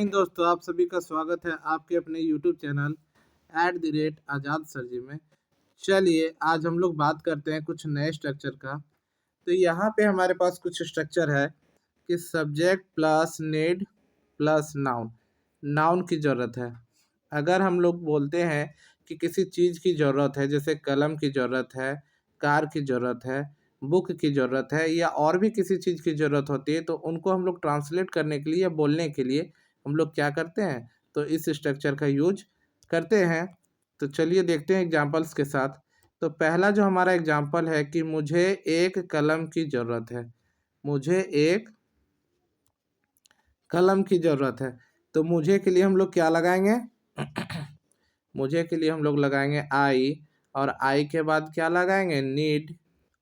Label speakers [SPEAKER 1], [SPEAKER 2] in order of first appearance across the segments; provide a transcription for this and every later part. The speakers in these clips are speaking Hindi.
[SPEAKER 1] दोस्तों, आप सभी का स्वागत है आपके अपने YouTube चैनल @आजाद सर जी में। चलिए आज हम लोग बात करते हैं कुछ नए स्ट्रक्चर का। तो यहाँ पे हमारे पास कुछ स्ट्रक्चर है कि subject plus need plus noun. Noun की ज़रूरत है। अगर हम लोग बोलते हैं कि किसी चीज़ की ज़रूरत है, जैसे कलम की ज़रूरत है, कार की ज़रूरत है, बुक की ज़रूरत है या और भी किसी चीज़ की ज़रूरत होती है, तो उनको हम लोग ट्रांसलेट करने के लिए या बोलने के लिए हम लोग क्या करते हैं, तो इस स्ट्रक्चर का यूज करते हैं। तो चलिए देखते हैं एग्जांपल्स के साथ। तो पहला जो हमारा एग्जांपल है कि मुझे एक कलम की ज़रूरत है। मुझे एक कलम की ज़रूरत है। तो मुझे के लिए हम लोग क्या लगाएंगे? मुझे के लिए हम लोग लगाएंगे आई, और आई के बाद क्या लगाएंगे? नीड,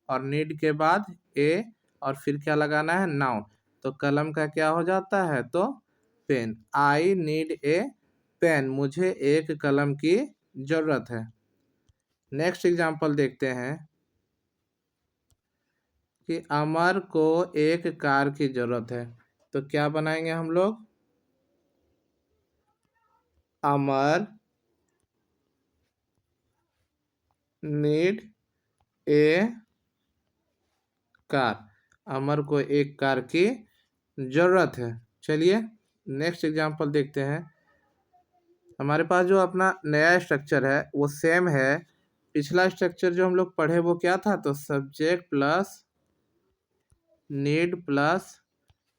[SPEAKER 1] और नीड के बाद ए, और फिर क्या लगाना है? नाउन। तो कलम का क्या हो जाता है? तो pen. I need a pen. मुझे एक कलम की ज़रूरत है। नेक्स्ट एग्जांपल देखते हैं कि अमर को एक कार की ज़रूरत है। तो क्या बनाएंगे हम लोग? अमर नीड ए कार। अमर को एक कार की ज़रूरत है। चलिए नेक्स्ट एग्जांपल देखते हैं। हमारे पास जो अपना नया स्ट्रक्चर है वो सेम है। पिछला स्ट्रक्चर जो हम लोग पढ़े वो क्या था? तो subject plus need plus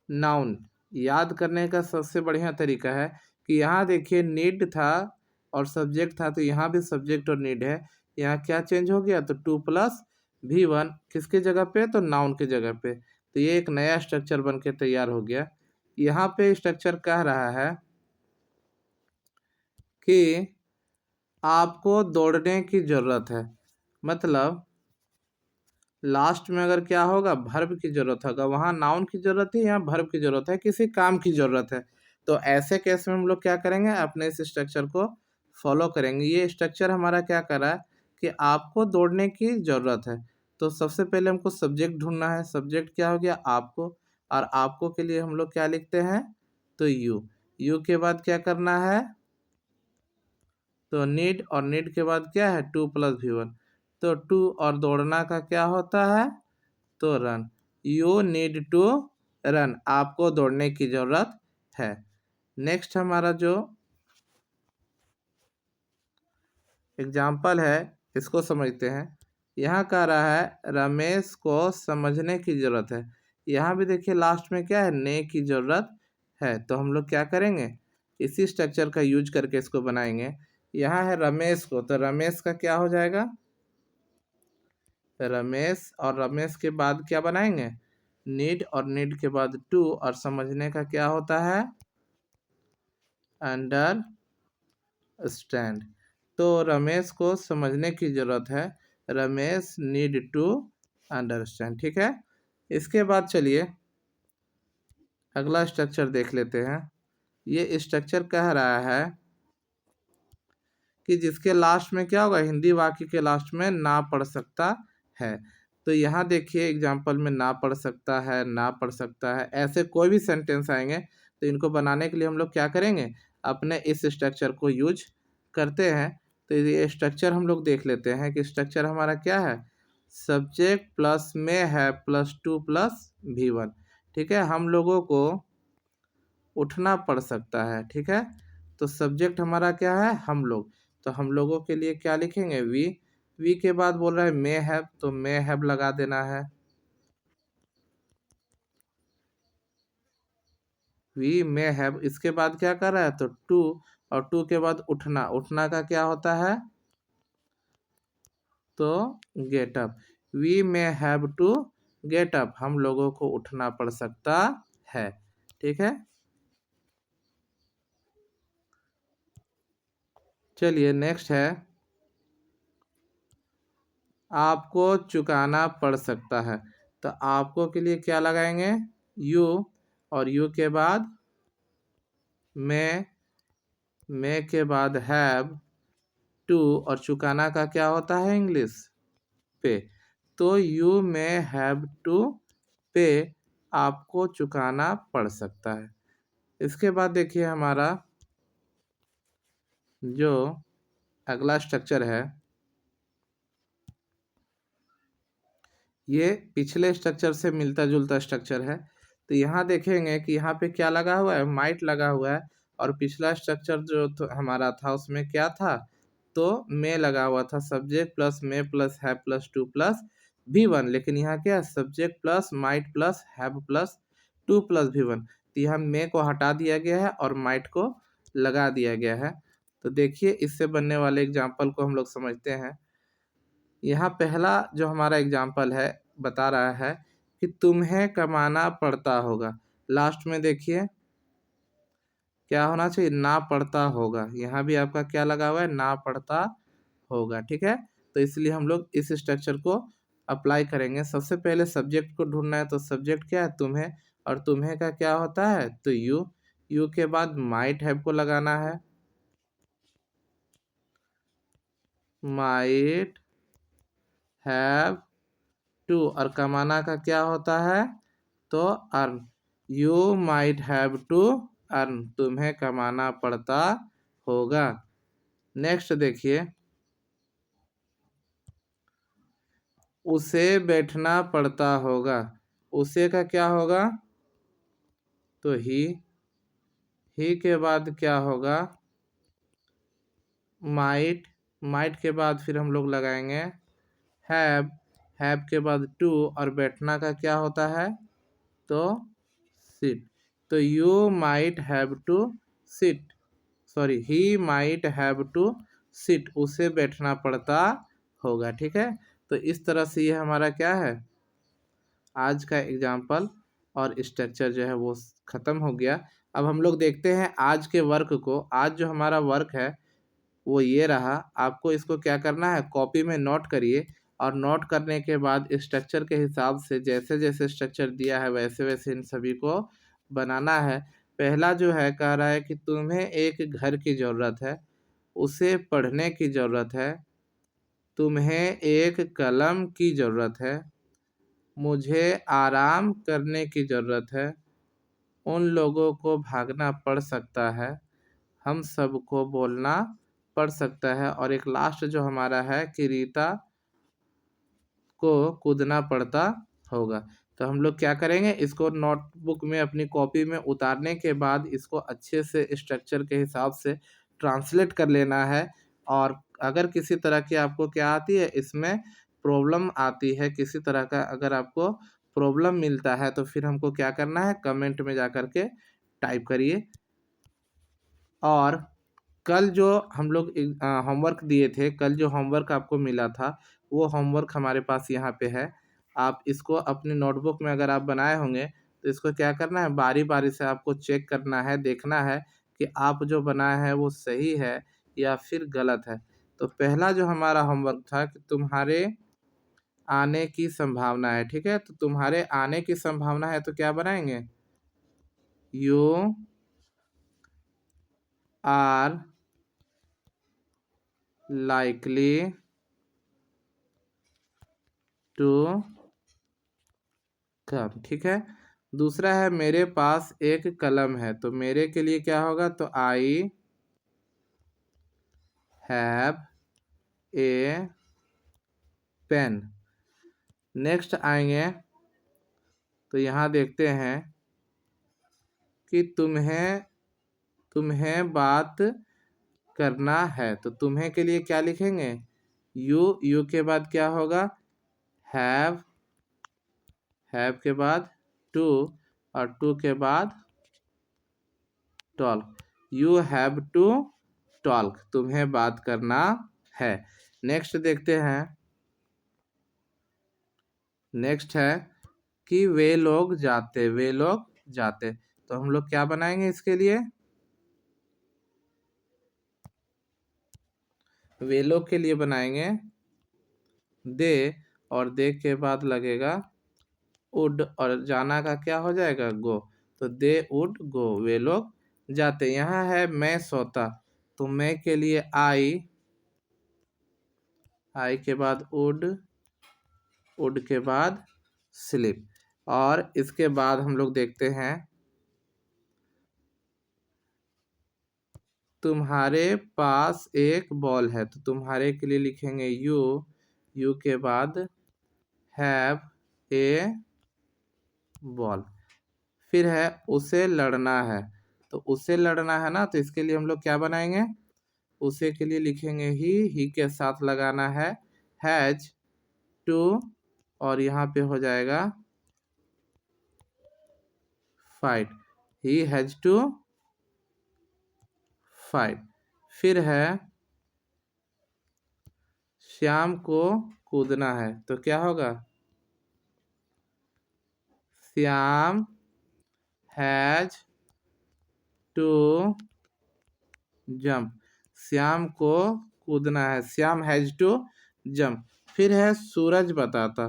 [SPEAKER 1] noun. याद करने का सबसे बढ़िया तरीका है कि यहाँ देखिए नीड था और सब्जेक्ट था, तो यहाँ भी सब्जेक्ट और नीड है। यहाँ क्या चेंज हो गया? तो 2+V1 किसके जगह पे? तो नाउन के जगह पे। तो ये एक नया स्ट्रक्चर बन के तैयार हो गया। यहाँ पे स्ट्रक्चर कह रहा है कि आपको दौड़ने की ज़रूरत है। मतलब लास्ट में अगर क्या होगा? वर्ब की ज़रूरत होगा। वहाँ नाउन की ज़रूरत है, यहाँ वर्ब की ज़रूरत है, किसी काम की ज़रूरत है। तो ऐसे केस में हम लोग क्या करेंगे? अपने इस स्ट्रक्चर को फॉलो करेंगे। ये स्ट्रक्चर हमारा क्या कर रहा है कि आपको दौड़ने की ज़रूरत है। तो सबसे पहले हमको सब्जेक्ट ढूंढना है। सब्जेक्ट क्या हो गया? आपको। और आपको के लिए हम लोग क्या लिखते हैं? तो यू। यू के बाद क्या करना है? तो नीड, और नीड के बाद क्या है? 2+V1। तो 2 और दौड़ना का क्या होता है? तो run. You need to run. आपको दौड़ने की ज़रूरत है। नेक्स्ट हमारा जो एग्जाम्पल है इसको समझते हैं। यहाँ कह रहा है रमेश को समझने की ज़रूरत है। यहाँ भी देखिए लास्ट में क्या है? ने की ज़रूरत है। तो हम लोग क्या करेंगे? इसी स्ट्रक्चर का यूज करके इसको बनाएंगे। यहाँ है रमेश को, तो रमेश का क्या हो जाएगा? रमेश, और रमेश के बाद क्या बनाएंगे? नीड, और नीड के बाद टू, और समझने का क्या होता है? अंडरस्टैंड। तो रमेश को समझने की ज़रूरत है। Ramesh need to understand. ठीक है। इसके बाद चलिए अगला स्ट्रक्चर देख लेते हैं। ये स्ट्रक्चर कह रहा है कि जिसके लास्ट में क्या होगा? हिंदी वाक्य के लास्ट में ना पढ़ सकता है। तो यहाँ देखिए एग्जाम्पल में ना पढ़ सकता है, ना पढ़ सकता है, ऐसे कोई भी सेंटेंस आएंगे तो इनको बनाने के लिए हम लोग क्या करेंगे? अपने इस स्ट्रक्चर को यूज करते हैं। तो ये स्ट्रक्चर हम लोग देख लेते हैं कि स्ट्रक्चर हमारा क्या है? सब्जेक्ट प्लस में है प्लस 2+V1। ठीक है। हम लोगों को उठना पड़ सकता है। ठीक है। तो सब्जेक्ट हमारा क्या है? हम लोग। तो हम लोगों के लिए क्या लिखेंगे? वी। वी के बाद बोल रहा है मे हैव, तो मे हैव लगा देना है। We may have. इसके बाद क्या कर रहा है? तो टू, और टू के बाद उठना। उठना का क्या होता है? तो get up. We may have to get up. हम लोगों को उठना पड़ सकता है। ठीक है। चलिए नेक्स्ट है आपको चुकाना पड़ सकता है। तो आपको के लिए क्या लगाएंगे? यू, और यू के बाद मैं के बाद हैव टू, और चुकाना का क्या होता है इंग्लिश? पे। तो यू में हैव टू पे। आपको चुकाना पड़ सकता है। इसके बाद देखिए हमारा जो अगला स्ट्रक्चर है, ये पिछले स्ट्रक्चर से मिलता जुलता स्ट्रक्चर है। तो यहाँ देखेंगे कि यहाँ पे क्या लगा हुआ है, माइट लगा हुआ है। और पिछला स्ट्रक्चर जो हमारा था उसमें क्या था, तो में लगा हुआ था, सब्जेक्ट प्लस में plus have plus two plus V1। लेकिन यहाँ क्या है, subject plus might plus have plus two plus V1। तो यहाँ में को हटा दिया गया है और माइट को लगा दिया गया है। तो देखिए इससे बनने वाले एग्जाम्पल को हम लोग समझते हैं। यहाँ पहला जो हमारा एग्जाम्पल है बता रहा है कि तुम्हें कमाना पड़ता होगा। लास्ट में देखिए क्या होना चाहिए, ना पड़ता होगा। यहाँ भी आपका क्या लगा हुआ है, ना पड़ता होगा। ठीक है, तो इसलिए हम लोग इस स्ट्रक्चर को अप्लाई करेंगे। सबसे पहले सब्जेक्ट को ढूंढना है, तो सब्जेक्ट क्या है, तुम्हें। और तुम्हें का क्या होता है, तो यू के बाद माइट हैव को लगाना है, माइट हैव टू। और कमाना का क्या होता है, तो earn. You might have to earn, तुम्हें कमाना पड़ता होगा। नेक्स्ट देखिए, उसे बैठना पड़ता होगा। उसे का क्या होगा, तो ही के बाद क्या होगा, माइट के बाद फिर हम लोग लगाएंगे हैव के बाद टू। और बैठना का क्या होता है, तो सिट। तो you might have to sit, sorry he might have to sit, उसे बैठना पड़ता होगा। ठीक है, तो इस तरह से ये हमारा क्या है, आज का एग्जाम्पल और स्ट्रक्चर जो है वो ख़त्म हो गया। अब हम लोग देखते हैं आज के वर्क को। आज जो हमारा वर्क है वो ये रहा। आपको इसको क्या करना है, कॉपी में नोट करिए। और नोट करने के बाद स्ट्रक्चर के हिसाब से जैसे जैसे स्ट्रक्चर दिया है वैसे वैसे इन सभी को बनाना है। पहला जो है कह रहा है कि तुम्हें एक घर की ज़रूरत है, उसे पढ़ने की ज़रूरत है, तुम्हें एक कलम की ज़रूरत है, मुझे आराम करने की ज़रूरत है, उन लोगों को भागना पड़ सकता है, हम सबको बोलना पड़ सकता है। और एक लास्ट जो हमारा है कि रीता को कूदना पड़ता होगा। तो हम लोग क्या करेंगे, इसको नोटबुक में अपनी कॉपी में उतारने के बाद इसको अच्छे से स्ट्रक्चर के हिसाब से ट्रांसलेट कर लेना है। और अगर किसी तरह की आपको क्या आती है, इसमें प्रॉब्लम आती है, किसी तरह का अगर आपको प्रॉब्लम मिलता है तो फिर हमको क्या करना है, कमेंट में जा कर के टाइप करिए। और कल जो हम लोग होमवर्क दिए थे, कल जो होमवर्क आपको मिला था वो होमवर्क हमारे पास यहाँ पे है। आप इसको अपने नोटबुक में अगर आप बनाए होंगे तो इसको क्या करना है, बारी बारी से आपको चेक करना है, देखना है कि आप जो बनाए हैं वो सही है या फिर गलत है। तो पहला जो हमारा होमवर्क था कि तुम्हारे आने की संभावना है। ठीक है, तो तुम्हारे आने की संभावना है तो क्या बनाएंगे, you are likely to come। ठीक है, दूसरा है मेरे पास एक कलम है। तो मेरे के लिए क्या होगा, तो I have a pen. Next आएंगे तो यहाँ देखते हैं कि तुम्हें बात करना है। तो तुम्हें के लिए क्या लिखेंगे, यू के बाद क्या होगा, हैव के बाद टू, और टू के बाद talk. You have to talk, तुम्हें बात करना है। नेक्स्ट देखते हैं, नेक्स्ट है कि वे लोग जाते। तो हम लोग क्या बनाएंगे इसके लिए, वे लोग के लिए बनाएंगे दे, और दे के बाद लगेगा वुड, और जाना का क्या हो जाएगा, गो। तो दे वुड गो, वे लोग जाते। यहाँ है मैं सोता, तो मैं के लिए आई के बाद वुड के बाद स्लिप। और इसके बाद हम लोग देखते हैं तुम्हारे पास एक बॉल है, तो तुम्हारे के लिए लिखेंगे यू के बाद हैव ए बॉल। फिर है उसे लड़ना है, तो उसे लड़ना है ना, तो इसके लिए हम लोग क्या बनाएंगे, उसे के लिए लिखेंगे ही के साथ लगाना है हैज टू, और यहाँ पे हो जाएगा fight, he has to fight. फिर है श्याम को कूदना है, तो क्या होगा, Shyam has to jump, Shyam को कूदना है, श्याम हैज टू जंप। फिर है सूरज बताता,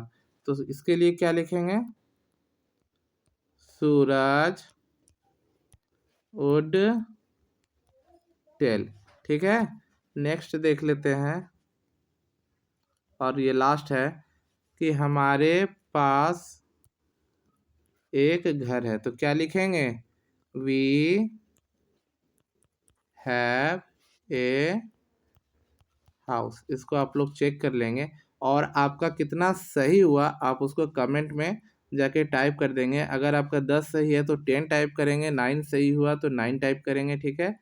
[SPEAKER 1] तो इसके लिए क्या लिखेंगे, सूरज वुड टेल। ठीक है, नेक्स्ट देख लेते हैं, और ये लास्ट है कि हमारे पास एक घर है, तो क्या लिखेंगे, वी हैव ए हाउस। इसको आप लोग चेक कर लेंगे, और आपका कितना सही हुआ आप उसको कमेंट में जाके टाइप कर देंगे। अगर आपका 10 सही है तो 10 टाइप करेंगे, 9 सही हुआ तो 9 टाइप करेंगे। ठीक है,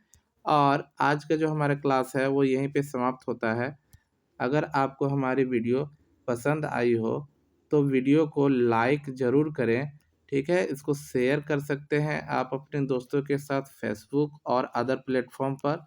[SPEAKER 1] और आज का जो हमारा क्लास है वो यहीं पे समाप्त होता है। अगर आपको हमारी वीडियो पसंद आई हो तो वीडियो को लाइक ज़रूर करें। ठीक है, इसको शेयर कर सकते हैं आप अपने दोस्तों के साथ फेसबुक और अदर प्लेटफॉर्म पर।